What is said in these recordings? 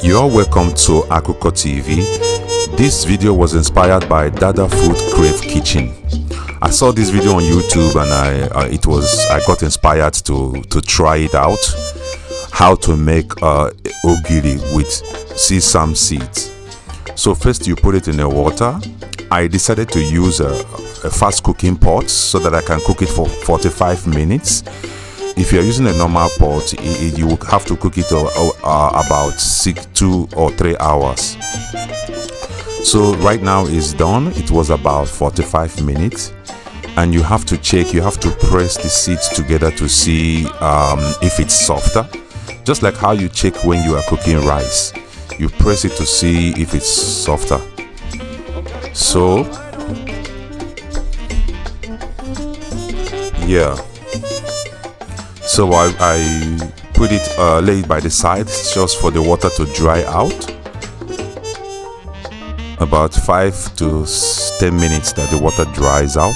You're welcome to Akuko TV. This video was inspired by Dada Food Crave Kitchen. I saw this video on YouTube and I got inspired to try it out. How to make ogiri with sesame seeds. So first you put it in the water. I decided to use a fast cooking pot so that I can cook it for 45 minutes. If you're using a normal pot, you will have to cook it about 2 or 3 hours. So right now it's done. It was about 45 minutes, and you have to check. You have to press the seeds together to see if it's softer. Just like how you check when you are cooking rice, you press it to see if it's softer. So yeah. So I put it, lay it by the side just for the water to dry out. About 5 to 10 minutes that the water dries out.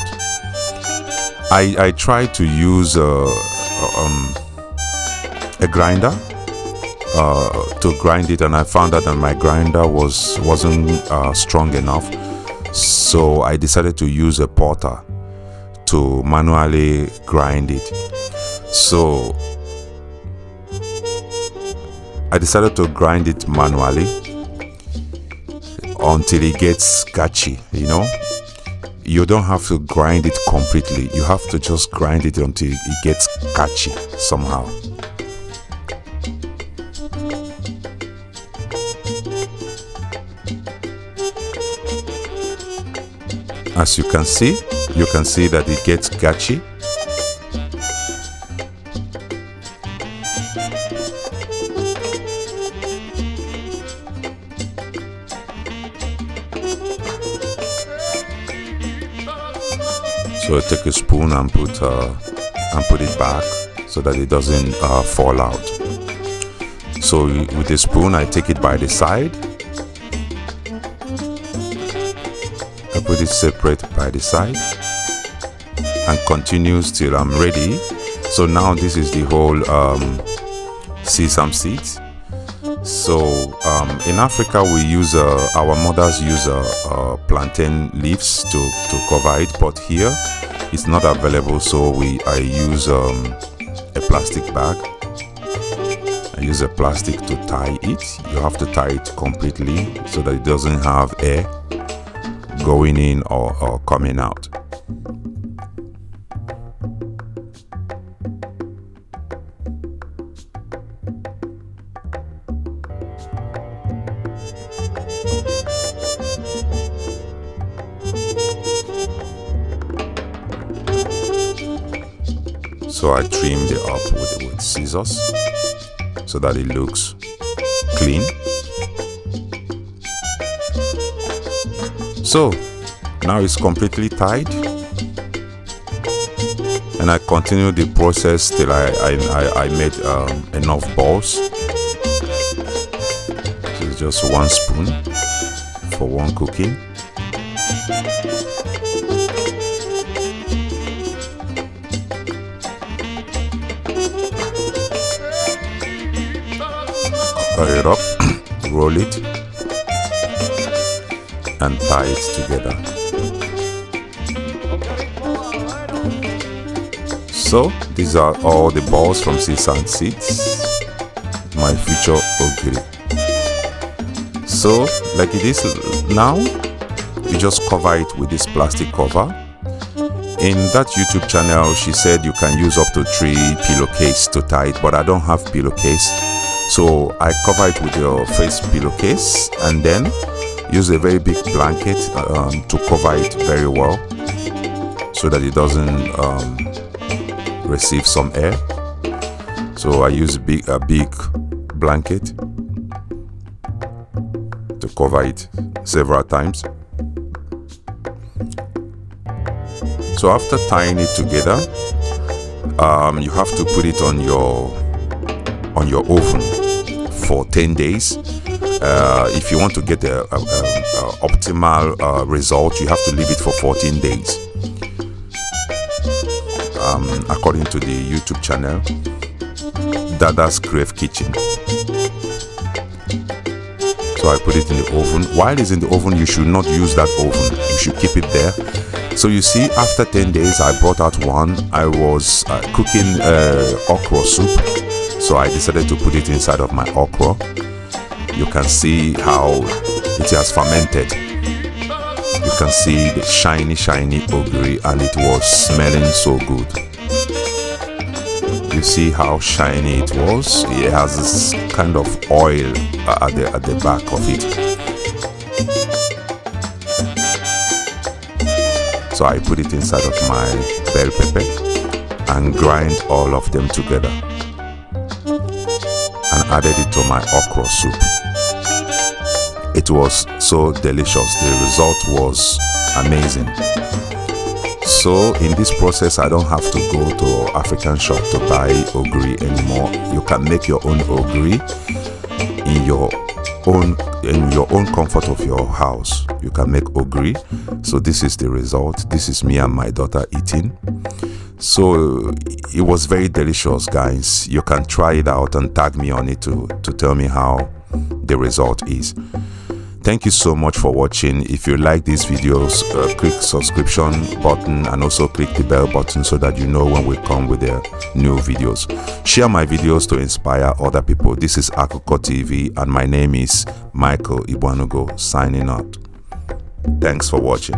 I tried to use a grinder to grind it, and I found that my grinder wasn't strong enough. So I decided to use a porter to manually grind it. So I decided to grind it manually until it gets scratchy. You don't have to grind it completely. You have to just grind it until it gets catchy somehow. As you can see that it gets catchy. So I take a spoon and put it back so that it doesn't fall out. So with a spoon, I take it by the side. I put it separate by the side and continues till I'm ready. So now this is the whole sesame seeds. So in Africa we use our mothers use plantain leaves to cover it, but here it's not available, so I use a plastic bag. I use a plastic to tie it. You have to tie it completely so that it doesn't have air going in or coming out. So I trimmed it up with scissors so that it looks clean. So now it's completely tied, and I continue the process till I made enough balls. So it's just 1 spoon for 1 cooking. Cover it up, roll it, and tie it together. So these are all the balls from sesame seeds, my future ogiri. So like it is now, you just cover it with this plastic cover. In that YouTube channel, she said you can use up to 3 pillowcase to tie it, but I don't have pillowcase. So I cover it with your face pillowcase and then use a very big blanket to cover it very well so that it doesn't receive some air. So I use a big blanket to cover it several times. So after tying it together, you have to put it on your oven for 10 days. If you want to get the optimal result, you have to leave it for 14 days. According to the YouTube channel Dada's Crave Kitchen. So I put it in the oven. While it's in the oven, you should not use that oven. You should keep it there. So you see, after 10 days, I brought out one. I was cooking okra soup. So I decided to put it inside of my okra. You can see how it has fermented. You can see the shiny ogiri, and it was smelling so good. You see how shiny it was. It has this kind of oil at the back of it. So I put it inside of my bell pepper and grind all of them together and added it to my okra soup. It was so delicious. The result was amazing. So in this process, I don't have to go to African shop to buy ogiri anymore. You can make your own ogiri in your own comfort of your house. You can make ogiri. So this is the result. This is me and my daughter eating. So it was very delicious, guys. You can try it out and tag me on it to tell me how the result is. Thank you so much for watching. If you like these videos, click subscription button and also click the bell button so that you know when we come with the new videos. Share my videos to inspire other people. This is Akụkọ TV and my name is Michael Igboanugo signing out. Thanks for watching.